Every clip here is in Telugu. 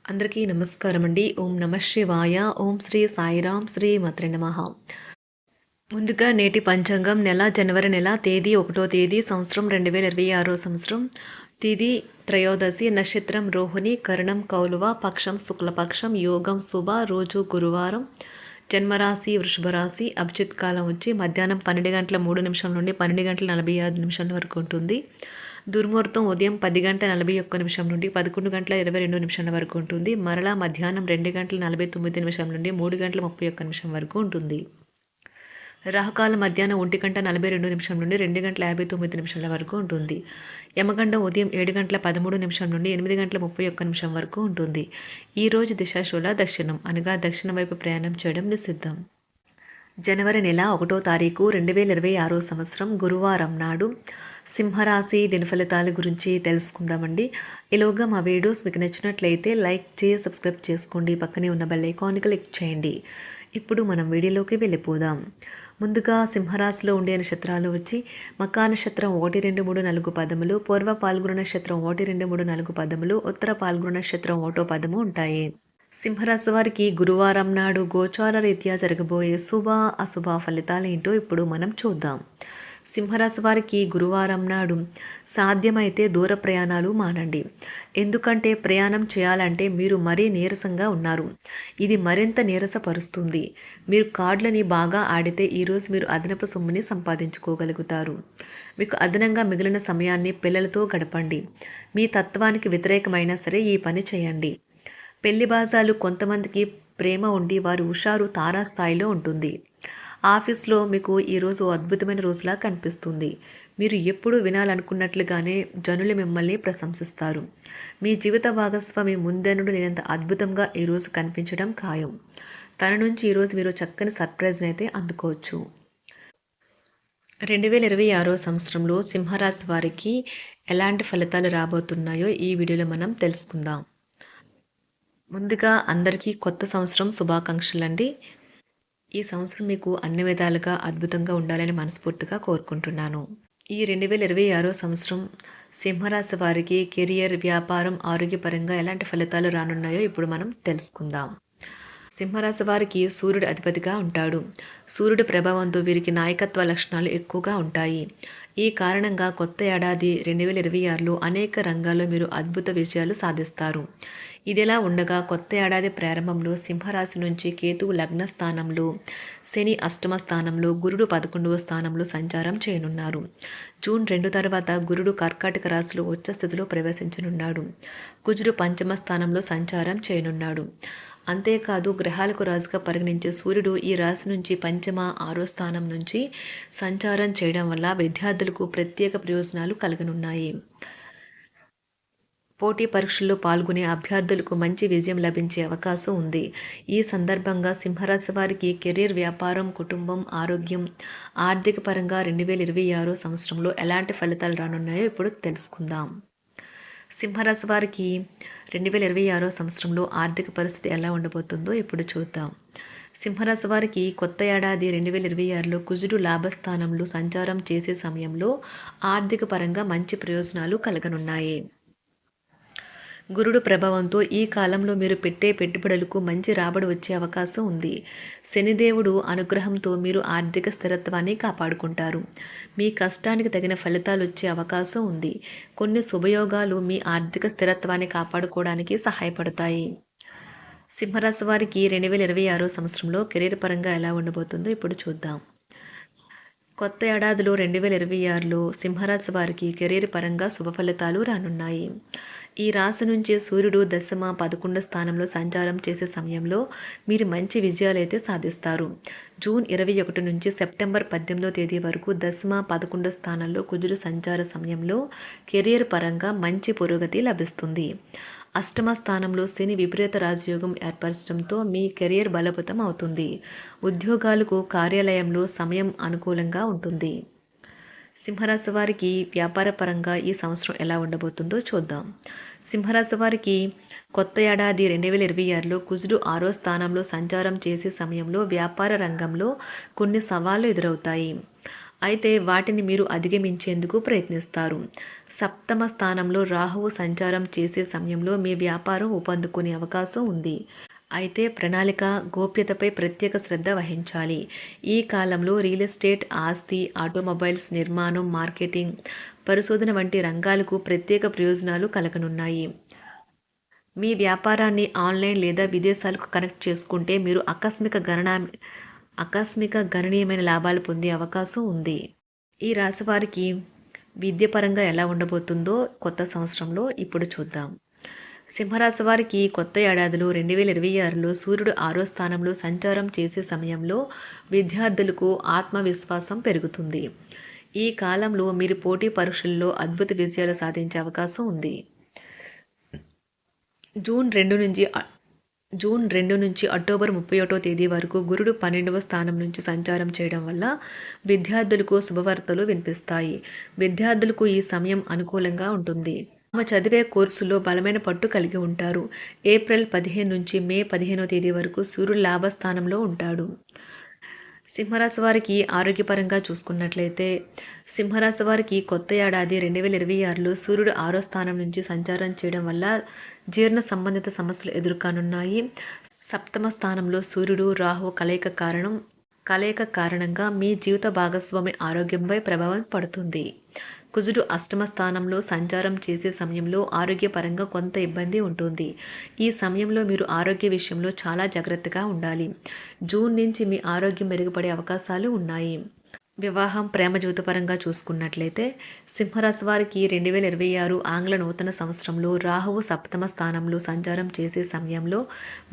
అందరికీ నమస్కారం అండి. ఓం నమః శివాయ. ఓం శ్రీ సాయిరాం శ్రీ మాత్రే నమః. ముందుగా నేటి పంచాంగం జనవరి నెల తేదీ 1వ తేదీ సంవత్సరం 2026 సంవత్సరం. తిథి త్రయోదశి, నక్షత్రం రోహిణి, కరణం కౌలువ, పక్షం శుక్లపక్షం, యోగం శుభ, రోజు గురువారం, జన్మరాశి వృషభ రాశి. అభిజిత్ కాలం వచ్చి మధ్యాహ్నం 12 గంటల 3 నిమిషాల నుండి 12 గంటల 45 నిమిషాల వరకు ఉంటుంది. దుర్ముహూర్తం ఉదయం 10 గంటల 41 నిమిషం నుండి 11 గంటల 22 నిమిషాల వరకు ఉంటుంది. మరలా మధ్యాహ్నం 2 గంటల 49 నిమిషం నుండి 3 గంటల 31 నిమిషం వరకు ఉంటుంది. రాహుకాలం మధ్యాహ్నం 1 గంట 42 నిమిషం నుండి 2 గంటల 59 నిమిషాల వరకు ఉంటుంది. యమగండం ఉదయం 7 గంటల 13 నిమిషం నుండి 8 గంటల 31 నిమిషం వరకు ఉంటుంది. ఈ రోజు దిశాశూల దక్షిణం, అనగా దక్షిణ వైపు ప్రయాణం చేయడం నిషిద్ధం. జనవరి నెల 1వ తారీఖు 2026 సంవత్సరం గురువారం నాడు సింహరాశి దినఫలితాల గురించి తెలుసుకుందామండి. ఈలోగా మా వీడియోస్ మీకు నచ్చినట్లయితే లైక్ చేసి సబ్స్క్రైబ్ చేసుకోండి. పక్కనే ఉన్న బెల్ ఐకాన్ క్లిక్ చేయండి. ఇప్పుడు మనం వీడియోలోకి వెళ్ళిపోదాం. ముందుగా సింహరాశిలో ఉండే నక్షత్రాలు వచ్చి మకా నక్షత్రం 1, 2, 3, 4 పదములు, పూర్వ పాల్గొన నక్షత్రం 1, 2, 3, 4 పదములు, ఉత్తర పాల్గొన నక్షత్రం 1వ పదము ఉంటాయి. సింహరాశి వారికి గురువారం నాడు గోచార రీత్యా జరగబోయే శుభ అశుభ ఫలితాలు ఏంటో ఇప్పుడు మనం చూద్దాం. సింహరాశి వారికి గురువారం నాడు సాధ్యమైతే దూర ప్రయాణాలు మానండి. ఎందుకంటే ప్రయాణం చేయాలంటే మీరు మరీ నీరసంగా ఉన్నారు. ఇది మరింత నీరసపరుస్తుంది. మీరు కార్డులని బాగా ఆడితే ఈరోజు మీరు అదనపు సొమ్ముని సంపాదించుకోగలుగుతారు. మీకు అదనంగా మిగిలిన సమయాన్ని పిల్లలతో గడపండి. మీ తత్వానికి వ్యతిరేకమైనా సరే ఈ పని చేయండి. పెళ్లి బాజాలు కొంతమందికి ప్రేమ ఉండి వారి హుషారు తారాస్థాయిలో ఉంటుంది. ఆఫీస్లో మీకు ఈరోజు అద్భుతమైన రోజులా కనిపిస్తుంది. మీరు ఎప్పుడు వినాలనుకున్నట్లుగానే జనులు మిమ్మల్ని ప్రశంసిస్తారు. మీ జీవిత భాగస్వామి ముందెనుడు లేనంత అద్భుతంగా ఈరోజు కనిపించడం ఖాయం. తన నుంచి ఈరోజు మీరు చక్కని సర్ప్రైజ్ని అయితే అందుకోవచ్చు. 2026 సంవత్సరంలో సింహరాశి వారికి ఎలాంటి ఫలితాలు రాబోతున్నాయో ఈ వీడియోలో మనం తెలుసుకుందాం. ముందుగా అందరికీ కొత్త సంవత్సరం శుభాకాంక్షలండి. ఈ సంవత్సరం మీకు అన్ని విధాలుగా అద్భుతంగా ఉండాలని మనస్ఫూర్తిగా కోరుకుంటున్నాను. ఈ 2026 సంవత్సరం సింహరాశి వారికి కెరియర్, వ్యాపారం, ఆరోగ్యపరంగా ఎలాంటి ఫలితాలు రానున్నాయో ఇప్పుడు మనం తెలుసుకుందాం. సింహరాశి వారికి సూర్యుడు అధిపతిగా ఉంటాడు. సూర్యుడి ప్రభావంతో వీరికి నాయకత్వ లక్షణాలు ఎక్కువగా ఉంటాయి. ఈ కారణంగా కొత్త ఏడాది 2026లో అనేక రంగాల్లో మీరు అద్భుత విజయాలు సాధిస్తారు. ఇదిలా ఉండగా కొత్త ఏడాది ప్రారంభంలో సింహరాశి నుంచి కేతువు లగ్న స్థానంలో, శని అష్టమ స్థానంలో, గురుడు 11వ స్థానంలో సంచారం చేయనున్నారు. జూన్ 2 తర్వాత గురుడు కర్కాటక రాశిలో ఉచ్చ స్థితిలో ప్రవేశించనున్నాడు. కుజుడు పంచమ స్థానంలో సంచారం చేయనున్నాడు. అంతేకాదు గ్రహాలకు రాజుగా పరిగణించే సూర్యుడు ఈ రాశి నుంచి పంచమ, 6వ స్థానం నుంచి సంచారం చేయడం వల్ల విద్యార్థులకు ప్రత్యేక ప్రయోజనాలు కలగనున్నాయి. పోటీ పరీక్షల్లో పాల్గొనే అభ్యర్థులకు మంచి విజయం లభించే అవకాశం ఉంది. ఈ సందర్భంగా సింహరాశి వారికి కెరీర్, వ్యాపారం, కుటుంబం, ఆరోగ్యం, ఆర్థిక పరంగా 2026 సంవత్సరంలో ఎలాంటి ఫలితాలు రానున్నాయో ఇప్పుడు తెలుసుకుందాం. సింహరాశి వారికి 2026 సంవత్సరంలో ఆర్థిక పరిస్థితి ఎలా ఉండబోతుందో ఇప్పుడు చూద్దాం. సింహరాశి వారికి కొత్త ఏడాది 2026లో కుజుడు లాభస్థానంలో సంచారం చేసే సమయంలో ఆర్థిక పరంగా మంచి ప్రయోజనాలు కలగనున్నాయి. గురుడు ప్రభావంతో ఈ కాలంలో మీరు పెట్టే పెట్టుబడులకు మంచి రాబడి వచ్చే అవకాశం ఉంది. శనిదేవుడు అనుగ్రహంతో మీరు ఆర్థిక స్థిరత్వాన్ని కాపాడుకుంటారు. మీ కష్టానికి తగిన ఫలితాలు వచ్చే అవకాశం ఉంది. కొన్ని శుభయోగాలు మీ ఆర్థిక స్థిరత్వాన్ని కాపాడుకోవడానికి సహాయపడతాయి. సింహరాశి వారికి 2026 సంవత్సరంలో కెరీర్ పరంగా ఎలా ఉండబోతుందో ఇప్పుడు చూద్దాం. కొత్త ఏడాదిలో 2026లో సింహరాశి వారికి కెరీర్ పరంగా శుభ ఫలితాలు రానున్నాయి. ఈ రాశి నుంచి సూర్యుడు దశమ, 11 స్థానంలో సంచారం చేసే సమయంలో మీరు మంచి విజయాలైతే సాధిస్తారు. జూన్ 21 నుంచి సెప్టెంబర్ 18వ తేదీ వరకు దశమ, 11 స్థానంలో కుజుడు సంచార సమయంలో కెరీర్ పరంగా మంచి పురోగతి లభిస్తుంది. అష్టమ స్థానంలో శని విపరీత రాజయోగం ఏర్పరచడంతో మీ కెరీర్ బలోపేతం అవుతుంది. ఉద్యోగాలకు కార్యాలయంలో సమయం అనుకూలంగా ఉంటుంది. సింహరాశి వారికి వ్యాపార పరంగా ఈ సంవత్సరం ఎలా ఉండబోతుందో చూద్దాం. సింహరాశి వారికి కొత్త ఏడాది 2026లో కుజుడు 6వ స్థానంలో సంచారం చేసే సమయంలో వ్యాపార రంగంలో కొన్ని సవాళ్లు ఎదురవుతాయి. అయితే వాటిని మీరు అధిగమించేందుకు ప్రయత్నిస్తారు. సప్తమ స్థానంలో రాహువు సంచారం చేసే సమయంలో మీ వ్యాపారం ఊపందుకునే అవకాశం ఉంది. అయితే ప్రణాళిక, గోప్యతపై ప్రత్యేక శ్రద్ధ వహించాలి. ఈ కాలంలో రియల్ ఎస్టేట్, ఆస్తి, ఆటోమొబైల్స్ నిర్మాణం, మార్కెటింగ్, పరిశోధన వంటి రంగాలకు ప్రత్యేక ప్రయోజనాలు కలగనున్నాయి. మీ వ్యాపారాన్ని ఆన్లైన్ లేదా విదేశాలకు కనెక్ట్ చేసుకుంటే మీరు ఆకస్మిక గణనీయమైన లాభాలు పొందే అవకాశం ఉంది. ఈ రాశి వారికి విద్యపరంగా ఎలా ఉండబోతుందో కొత్త సంవత్సరంలో ఇప్పుడు చూద్దాం. సింహరాశి వారికి కొత్త ఏడాదిలో 2026లో సూర్యుడు 6వ స్థానంలో సంచారం చేసే సమయంలో విద్యార్థులకు ఆత్మవిశ్వాసం పెరుగుతుంది. ఈ కాలంలో మీరు పోటీ పరీక్షల్లో అద్భుత విజయాలు సాధించే అవకాశం ఉంది. జూన్ 2 నుంచి అక్టోబర్ 31వ తేదీ వరకు గురుడు 12వ స్థానం నుంచి సంచారం చేయడం వల్ల విద్యార్థులకు శుభవార్తలు వినిపిస్తాయి. విద్యార్థులకు ఈ సమయం అనుకూలంగా ఉంటుంది. తమ చదివే కోర్సులో బలమైన పట్టు కలిగి ఉంటారు. ఏప్రిల్ 15 నుంచి మే 15వ తేదీ వరకు సూర్యుడు లాభస్థానంలో ఉంటాడు. సింహరాశి వారికి ఆరోగ్యపరంగా చూసుకున్నట్లయితే సింహరాశి వారికి కొత్త ఏడాది 2026లో సూర్యుడు 6వ స్థానం నుంచి సంచారం చేయడం వల్ల జీర్ణ సంబంధిత సమస్యలు ఎదుర్కొనున్నాయి. సప్తమ స్థానంలో సూర్యుడు రాహు కలయిక కారణంగా మీ జీవిత భాగస్వామి ఆరోగ్యంపై ప్రభావం పడుతుంది. కుజుడు అష్టమ స్థానంలో సంచారం చేసే సమయంలో ఆరోగ్యపరంగా కొంత ఇబ్బంది ఉంటుంది. ఈ సమయంలో మీరు ఆరోగ్య విషయంలో చాలా జాగ్రత్తగా ఉండాలి. జూన్ నుంచి మీ ఆరోగ్యం మెరుగుపడే అవకాశాలు ఉన్నాయి. వివాహం, ప్రేమ జీవితపరంగా చూసుకున్నట్లయితే సింహరాశి వారికి 2026 ఆంగ్ల నూతన సంవత్సరంలో రాహువు సప్తమ స్థానంలో సంచారం చేసే సమయంలో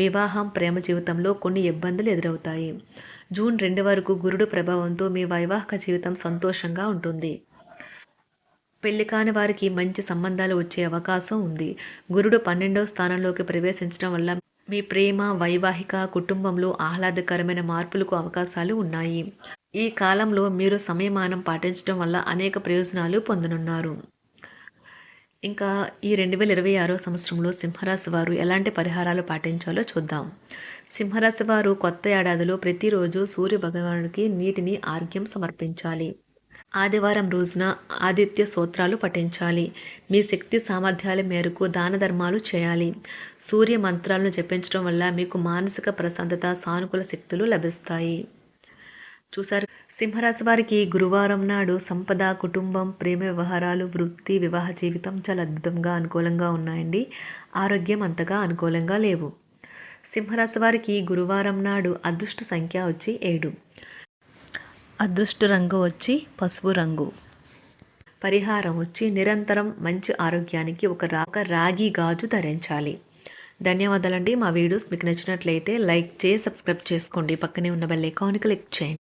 వివాహం, ప్రేమ జీవితంలో కొన్ని ఇబ్బందులు ఎదురవుతాయి. జూన్ 2 వరకు గురుడు ప్రభావంతో మీ వైవాహిక జీవితం సంతోషంగా ఉంటుంది. పెళ్లి కాని వారికి మంచి సంబంధాలు వచ్చే అవకాశం ఉంది. గురుడు 12వ స్థానంలోకి ప్రవేశించడం వల్ల మీ ప్రేమ, వైవాహిక, కుటుంబంలో ఆహ్లాదకరమైన మార్పులకు అవకాశాలు ఉన్నాయి. ఈ కాలంలో మీరు సంయమనం పాటించడం వల్ల అనేక ప్రయోజనాలు పొందనున్నారు. ఇంకా ఈ 2026 సంవత్సరంలో సింహరాశి వారు ఎలాంటి పరిహారాలు పాటించాలో చూద్దాం. సింహరాశి వారు కొత్త ఏడాదిలో ప్రతిరోజు సూర్య భగవానుడికి నీటిని ఆర్ఘ్యం సమర్పించాలి. ఆదివారం రోజున ఆదిత్య స్తోత్రాలు పఠించాలి. మీ శక్తి సామర్థ్యాల మేరకు దాన ధర్మాలు చేయాలి. సూర్య మంత్రాలను జపించడం వల్ల మీకు మానసిక ప్రశాంతత, సానుకూల శక్తులు లభిస్తాయి. చూసారు, సింహరాశి వారికి గురువారం నాడు సంపద, కుటుంబం, ప్రేమ వ్యవహారాలు, వృత్తి, వివాహ జీవితం చాలా అద్భుతంగా అనుకూలంగా ఉన్నాయండి. ఆరోగ్యం అంతగా అనుకూలంగా లేవు. సింహరాశి వారికి గురువారం నాడు అదృష్ట సంఖ్య వచ్చి 7. అదృష్ట రంగు వచ్చి పసుపు రంగు. పరిహారం వచ్చి నిరంతరం మంచి ఆరోగ్యానికి ఒక రాగి గాజు ధరించాలి. ధన్యవాదాలండి. మా వీడియోస్ మీకు నచ్చినట్లయితే లైక్ చేసి సబ్స్క్రైబ్ చేసుకోండి. పక్కనే ఉన్న బెల్ ఐకాన్ క్లిక్ చేయండి.